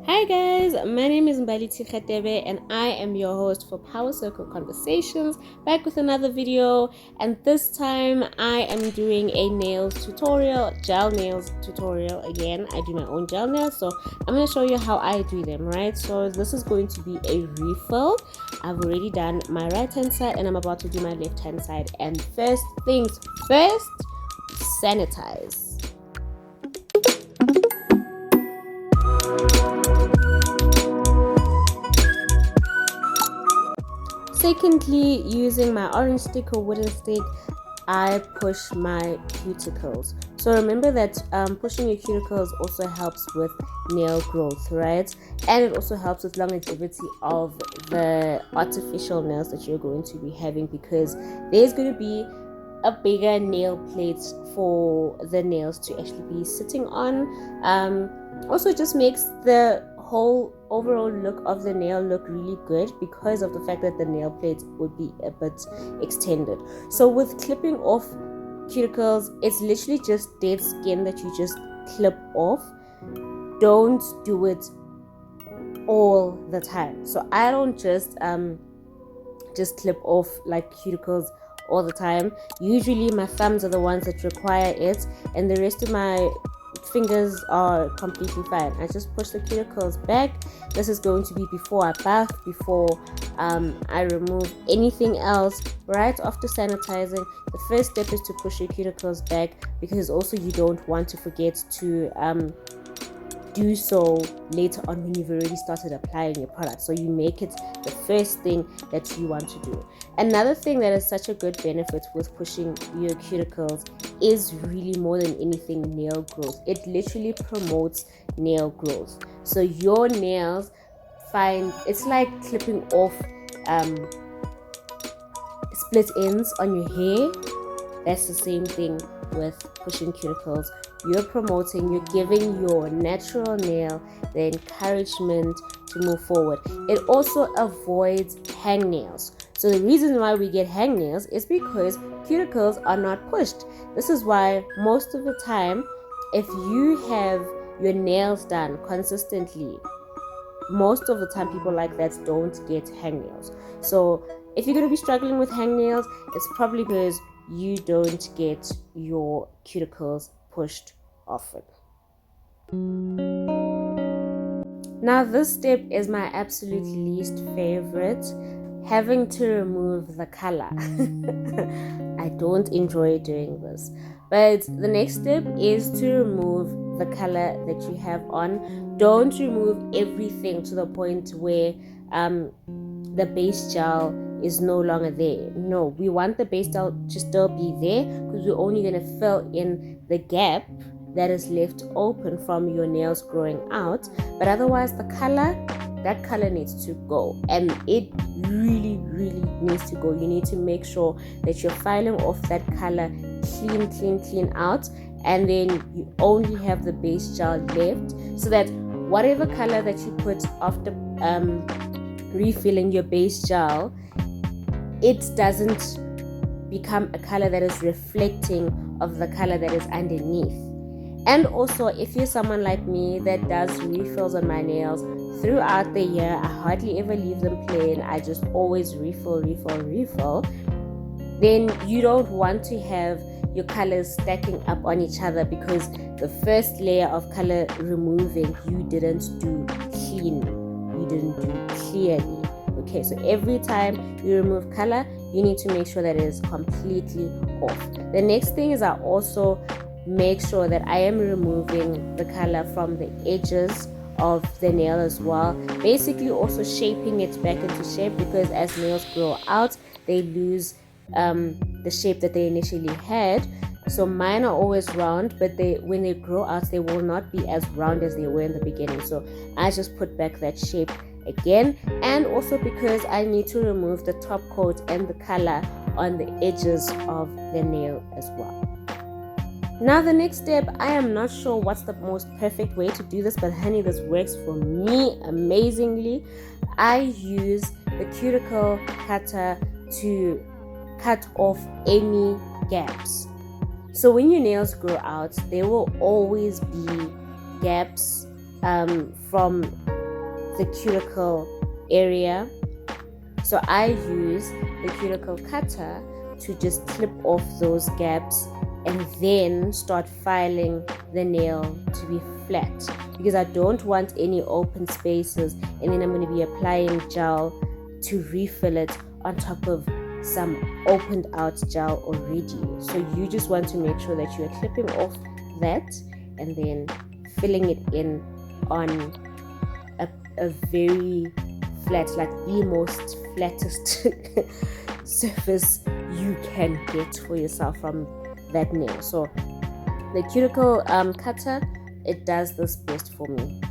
Hi guys, my name is Mbali Tikhatebe and I am your host for Power Circle Conversations, back with another video. And this time I am doing a nails tutorial, gel nails tutorial. Again, I do my own gel nails, so I'm going to show you how I do them, right? So this is going to be a refill. I've already done my right hand side and I'm about to do my left hand side. And first things first, sanitize. Secondly, using my orange stick or wooden stick, I push my cuticles. So remember that pushing your cuticles also helps with nail growth, right? And it also helps with longevity of the artificial nails that you're going to be having, because there's going to be a bigger nail plate for the nails to actually be sitting on. Also, it just makes the whole overall look of the nail look really good because of the fact that the nail plate would be a bit extended. So with clipping off cuticles, it's literally just dead skin that you just clip off. Don't do it all the time. So I don't just clip off like cuticles all the time. Usually my thumbs are the ones that require it, and the rest of my fingers are completely fine. I just push the cuticles back. This is going to be before I bath, before I remove anything else. Right after sanitizing, the first step is to push your cuticles back, because also you don't want to forget to do so later on when you've already started applying your product. So you make it the first thing that you want to do. Another thing that is such a good benefit with pushing your cuticles is really, more than anything, nail growth. It literally promotes nail growth. So your nails it's like clipping off split ends on your hair. That's the same thing with pushing cuticles. You're promoting, you're giving your natural nail the encouragement to move forward. It also avoids hangnails. So the reason why we get hangnails is because cuticles are not pushed. This is why most of the time, if you have your nails done consistently, most of the time people like that don't get hangnails. So if you're going to be struggling with hangnails, it's probably because you don't get your cuticles pushed often. Now this step is my absolute least favorite, having to remove the color. I don't enjoy doing this, but the next step is to remove the color that you have on. Don't remove everything to the point where the base gel is no longer there. No, we want the base gel to still be there, because we're only going to fill in the gap that is left open from your nails growing out. But otherwise, that color needs to go, and it really needs to go. You need to make sure that you're filing off that color clean out, and then you only have the base gel left, so that whatever color that you put after refilling your base gel, it doesn't become a color that is reflecting of the color that is underneath. And also, if you're someone like me that does refills on my nails throughout the year, I hardly ever leave them plain, I just always refill, then you don't want to have your colors stacking up on each other, because the first layer of color removing you didn't do clearly. Okay, so every time you remove color, you need to make sure that it is completely off. The next thing is I also make sure that I am removing the color from the edges of the nail as well. Basically also shaping it back into shape, because as nails grow out, they lose the shape that they initially had. So mine are always round, but when they grow out, they will not be as round as they were in the beginning. So I just put back that shape again, and also because I need to remove the top coat and the color on the edges of the nail as well. Now the next step, I am not sure what's the most perfect way to do this, but honey, this works for me amazingly. I use the cuticle cutter to cut off any gaps. So when your nails grow out, there will always be gaps from the cuticle area. So I use the cuticle cutter to just clip off those gaps and then start filing the nail to be flat, because I don't want any open spaces, and then I'm going to be applying gel to refill it on top of some opened out gel already. So you just want to make sure that you're clipping off that and then filling it in on a very flat, like the most flattest surface you can get for yourself from that nail. So the cuticle cutter, it does this best for me.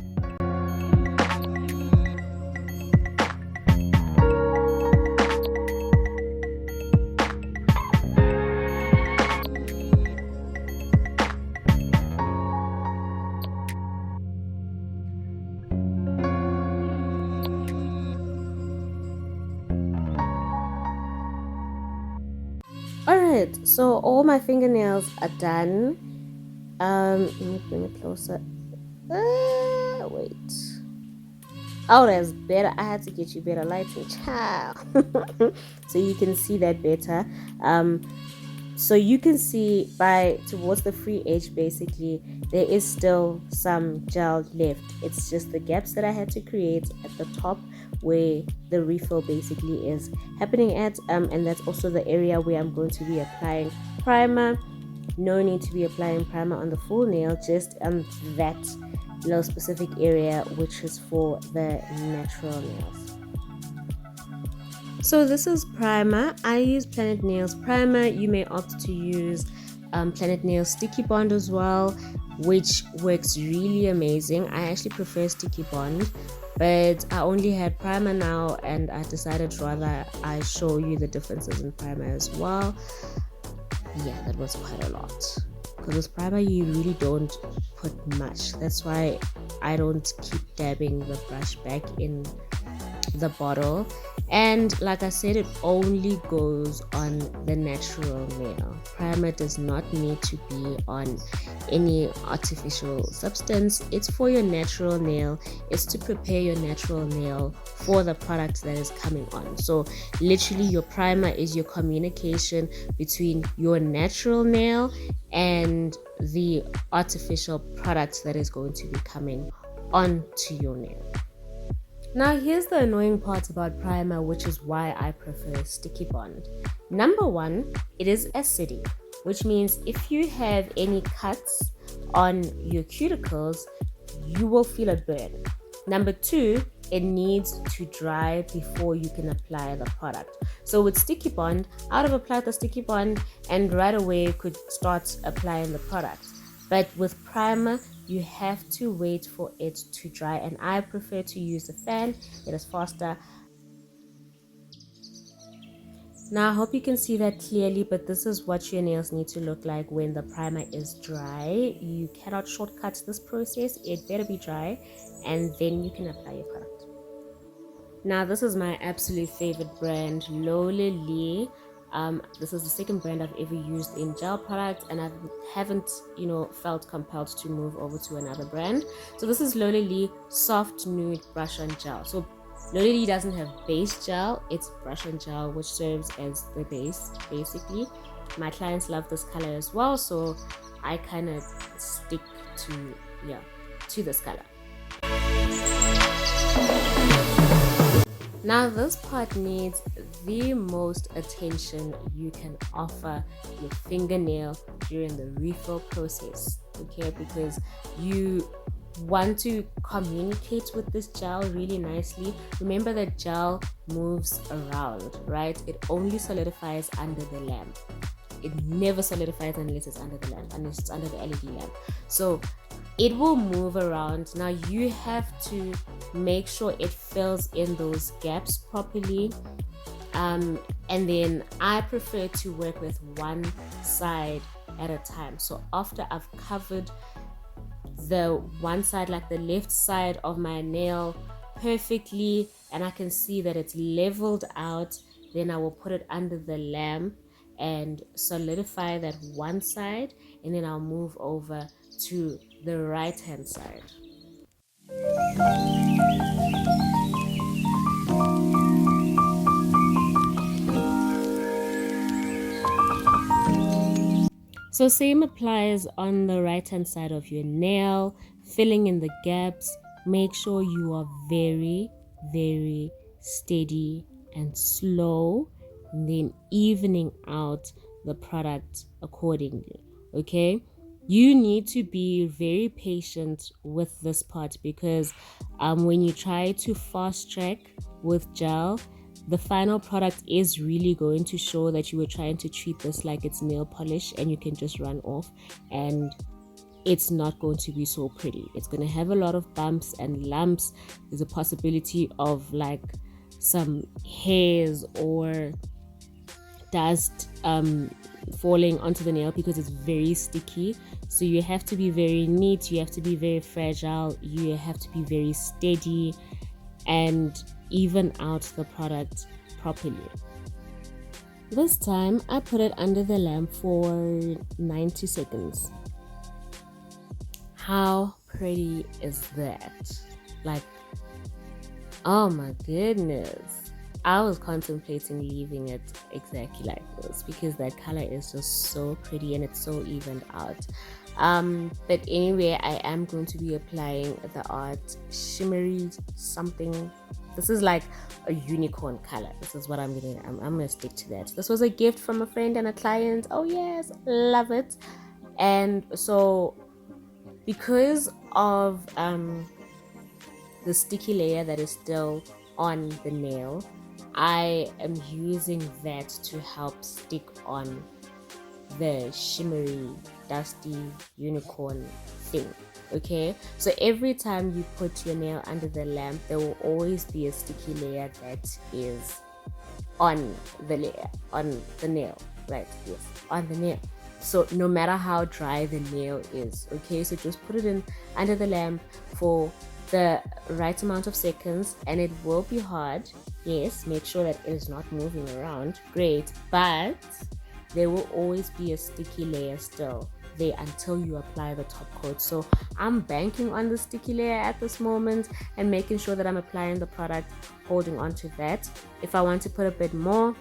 Alright, so all my fingernails are done. Let me bring it closer. Wait. Oh, that's better. I had to get you better lighting, child. So you can see that better. So you can see by towards the free edge, basically there is still some gel left. It's just the gaps that I had to create at the top where the refill basically is happening at, and that's also the area where I'm going to be applying primer. No need to be applying primer on the full nail, just on that little specific area, which is for the natural nails. So this is primer. I use Planet Nails primer. You may opt to use Planet Nails Sticky Bond as well, which works really amazing. I actually prefer Sticky Bond, but I only had primer now, and I decided rather I show you the differences in primer as well. Yeah, that was quite a lot, because with primer you really don't put much. That's why I don't keep dabbing the brush back in the bottle. And like I said, it only goes on the natural nail. Primer does not need to be on any artificial substance. It's for your natural nail. It's to prepare your natural nail for the product that is coming on. So literally your primer is your communication between your natural nail and the artificial product that is going to be coming onto your nail. Now here's the annoying part about primer, which is why I prefer Sticky Bond. Number one, it is acidic, which means if you have any cuts on your cuticles, you will feel a burn. Number two, it needs to dry before you can apply the product. So with Sticky Bond, I would have applied the Sticky Bond and right away could start applying the product. But with primer, you have to wait for it to dry, and I prefer to use the fan. It is faster. Now I hope you can see that clearly, but this is what your nails need to look like when the primer is dry. You cannot shortcut this process. It better be dry, and then you can apply your product. Now this is my absolute favorite brand, Lola. This is the second brand I've ever used in gel products, and I haven't, felt compelled to move over to another brand. So this is Lola Soft Nude Brush on Gel. So Lola doesn't have base gel, it's brush on gel, which serves as the base basically. My clients love this color as well, so I kind of stick to this color. Now this part needs the most attention you can offer your fingernail during the refill process, okay? Because you want to communicate with this gel really nicely. Remember that gel moves around, right? It only solidifies under the lamp. It never solidifies unless it's under the lamp, unless it's under the LED lamp. So it will move around. Now you have to make sure it fills in those gaps properly, and then I prefer to work with one side at a time. So after I've covered the one side, like the left side of my nail perfectly, and I can see that it's leveled out, then I will put it under the lamp and solidify that one side, and then I'll move over to the right hand side. So same applies on the right hand side of your nail, filling in the gaps. Make sure you are very, very steady and slow, and then evening out the product accordingly. Okay, you need to be very patient with this part because when you try to fast track with gel, the final product is really going to show that you were trying to treat this like it's nail polish and you can just run off, and it's not going to be so pretty. It's going to have a lot of bumps and lumps. There's a possibility of like some hairs or dust falling onto the nail because it's very sticky. So you have to be very neat, you have to be very fragile, you have to be very steady and even out the product properly. This time I put it under the lamp for 90 seconds. How pretty is that? Like, oh my goodness. I was contemplating leaving it exactly like this because that color is just so pretty and it's so evened out. But anyway, I am going to be applying the Art Shimmery something. This is like a unicorn color. This is what I'm gonna stick to that. This was a gift from a friend and a client. Oh yes, love it. And so because of the sticky layer that is still on the nail, I am using that to help stick on the shimmery, dusty unicorn thing. Okay, so every time you put your nail under the lamp, there will always be a sticky layer that is on the layer, on the nail, right? Yes, on the nail. So no matter how dry the nail is, okay, so just put it in under the lamp for the right amount of seconds, and it will be hard. Yes, make sure that it is not moving around. Great, but there will always be a sticky layer still there until you apply the top coat. So I'm banking on the sticky layer at this moment and making sure that I'm applying the product, holding on to that. If I want to put a bit more,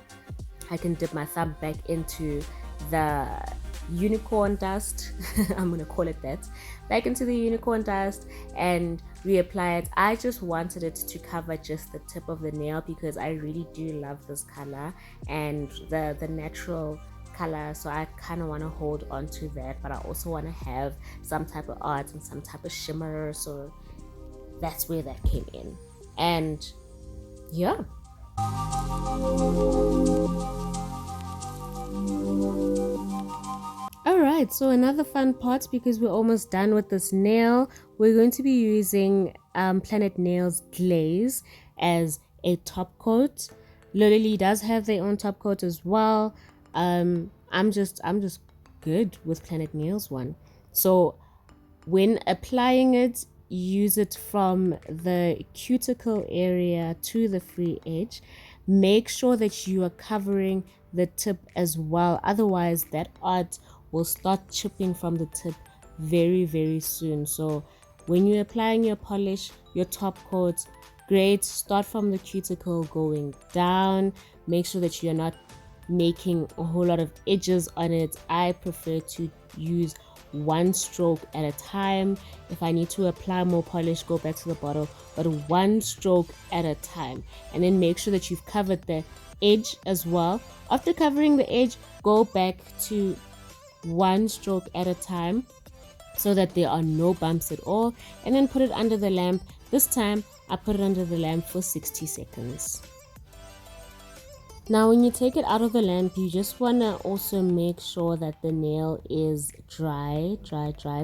I can dip my thumb back into the unicorn dust. I'm gonna call it that, back into the unicorn dust and reapply it. I just wanted it to cover just the tip of the nail because I really do love this color and the natural color, so I kind of want to hold on to that, but I also want to have some type of art and some type of shimmer, so that's where that came in. And yeah, alright, so another fun part, because we're almost done with this nail, we're going to be using Planet Nails glaze as a top coat. Lola does have their own top coat as well. I'm just good with Planet Nails one. So when applying it, use it from the cuticle area to the free edge. Make sure that you are covering the tip as well, otherwise that art will start chipping from the tip very, very soon. So when you're applying your polish, your top coat, great, start from the cuticle going down. Make sure that you're not making a whole lot of edges on it. I prefer to use one stroke at a time. If I need to apply more polish, go back to the bottle, but one stroke at a time. And then make sure that you've covered the edge as well. After covering the edge, go back to one stroke at a time so that there are no bumps at all, and then put it under the lamp. This time I put it under the lamp for 60 seconds. Now when you take it out of the lamp, you just want to also make sure that the nail is dry,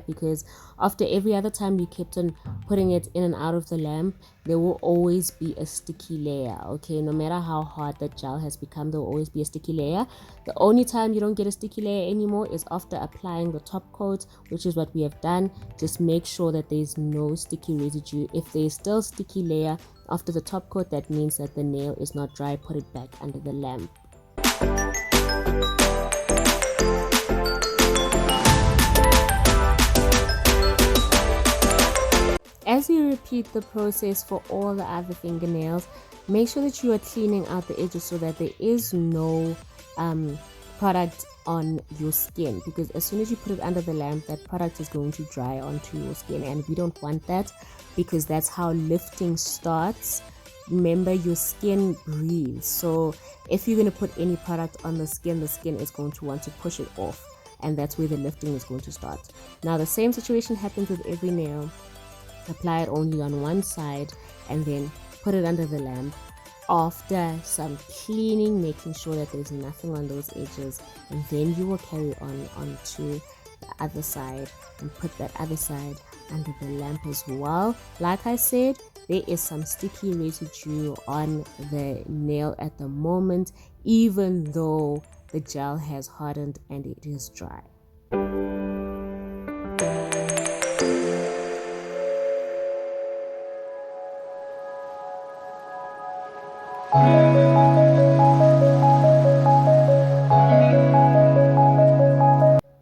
because after every other time you kept on putting it in and out of the lamp, there will always be a sticky layer. Okay, no matter how hard the gel has become, there will always be a sticky layer. The only time you don't get a sticky layer anymore is after applying the top coat, which is what we have done. Just make sure that there's no sticky residue. If there's still sticky layer after the top coat, that means that the nail is not dry. Put it back under the lamp. As you repeat the process for all the other fingernails, make sure that you are cleaning out the edges so that there is no product on your skin, because as soon as you put it under the lamp, that product is going to dry onto your skin, and we don't want that, because that's how lifting starts. Remember, your skin breathes, so if you're going to put any product on the skin is going to want to push it off, and that's where the lifting is going to start. Now the same situation happens with every nail. Apply it only on one side and then put it under the lamp. After some cleaning, making sure that there's nothing on those edges, and then you will carry on onto the other side and put that other side under the lamp as well. Like I said, there is some sticky residue on the nail at the moment, even though the gel has hardened and it is dry.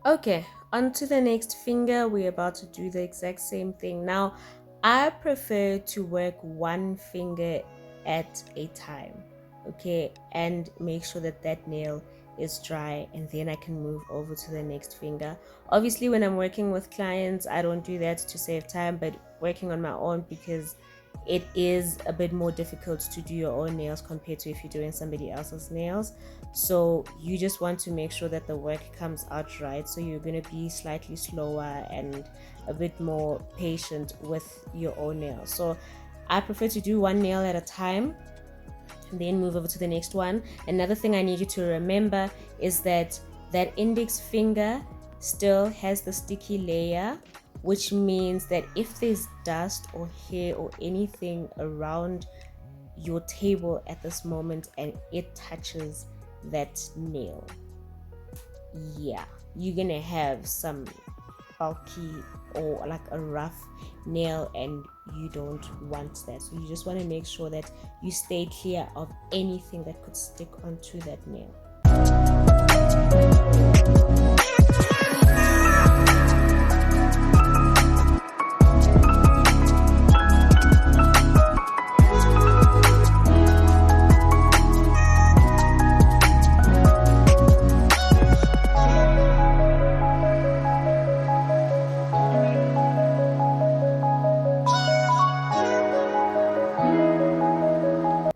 Okay, on to the next finger. We're about to do the exact same thing. Now, I prefer to work one finger at a time, okay, and make sure that that nail is dry, and then I can move over to the next finger. Obviously, when I'm working with clients, I don't do that to save time, but working on my own, because it is a bit more difficult to do your own nails compared to if you're doing somebody else's nails. So you just want to make sure that the work comes out right, so you're going to be slightly slower and a bit more patient with your own nails. So I prefer to do one nail at a time and then move over to the next one. Another thing I need you to remember is that that index finger still has the sticky layer, which means that if there's dust or hair or anything around your table at this moment and it touches that nail, yeah, you're gonna have some bulky or like a rough nail, and you don't want that. So you just want to make sure that you stay clear of anything that could stick onto that nail.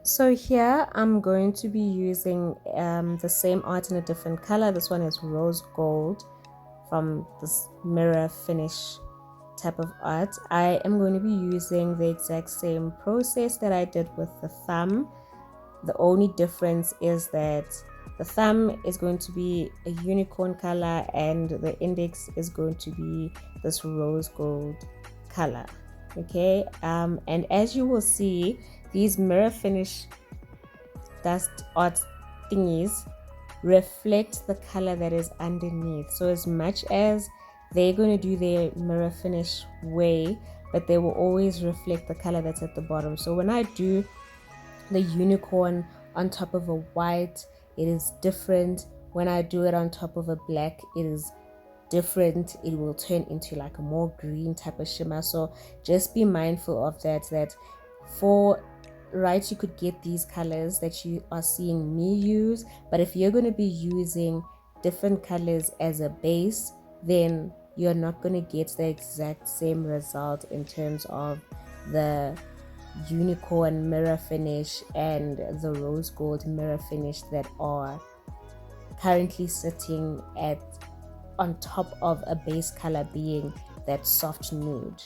So here I'm going to be using the same art in a different color. This one is rose gold from this mirror finish type of art. I am going to be using the exact same process that I did with the thumb. The only difference is that the thumb is going to be a unicorn color and the index is going to be this rose gold color. Okay, and as you will see, these mirror finish dust art thingies reflect the color that is underneath. So as much as they're going to do their mirror finish way, but they will always reflect the color that's at the bottom. So when I do the unicorn on top of a white, it is different. When I do it on top of a black, it is different. It will turn into like a more green type of shimmer. So just be mindful of that for right, you could get these colors that you are seeing me use, but if you're going to be using different colors as a base, then you're not going to get the exact same result in terms of the unicorn mirror finish and the rose gold mirror finish that are currently sitting at on top of a base color being that soft nude.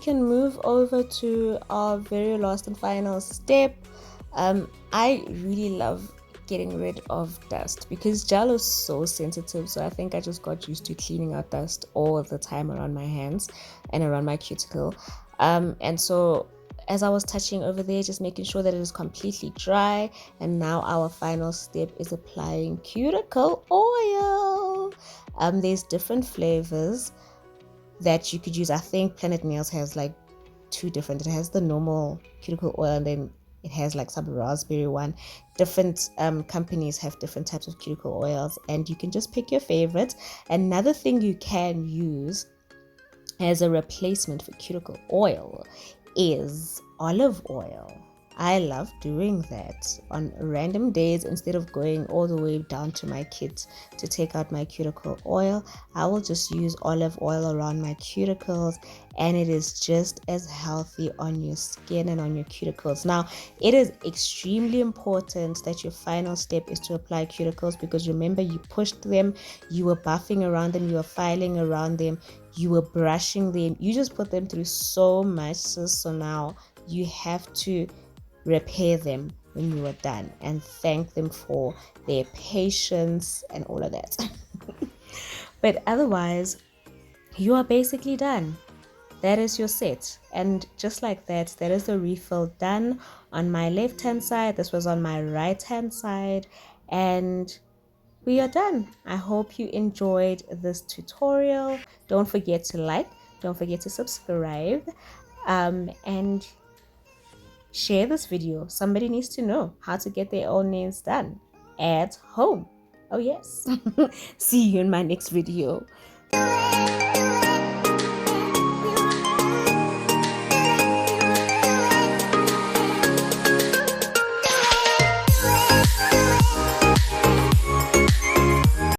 can move over to our very last and final step. I really love getting rid of dust because gel is so sensitive, so I think I just got used to cleaning out dust all the time around my hands and around my cuticle. And so as I was touching over there, just making sure that it is completely dry. And now our final step is applying cuticle oil. There's different flavors that you could use. I think Planet Nails has like two different. It has the normal cuticle oil, and then it has like some raspberry one. Different companies have different types of cuticle oils, and you can just pick your favorite. Another thing you can use as a replacement for cuticle oil is olive oil. I love doing that on random days. Instead of going all the way down to my kit to take out my cuticle oil, I will just use olive oil around my cuticles, and it is just as healthy on your skin and on your cuticles. Now, it is extremely important that your final step is to apply cuticles, because remember, you pushed them, you were buffing around them, you were filing around them, you were brushing them, you just put them through so much. So now you have to repair them when you are done and thank them for their patience and all of that. But otherwise, you are basically done. That is your set, and just like that, that is the refill done on my left hand side. This was on my right hand side, and we are done. I hope you enjoyed this tutorial. Don't forget to like, don't forget to subscribe, and share this video. Somebody needs to know how to get their own nails done at home. Oh yes. See you in my next video.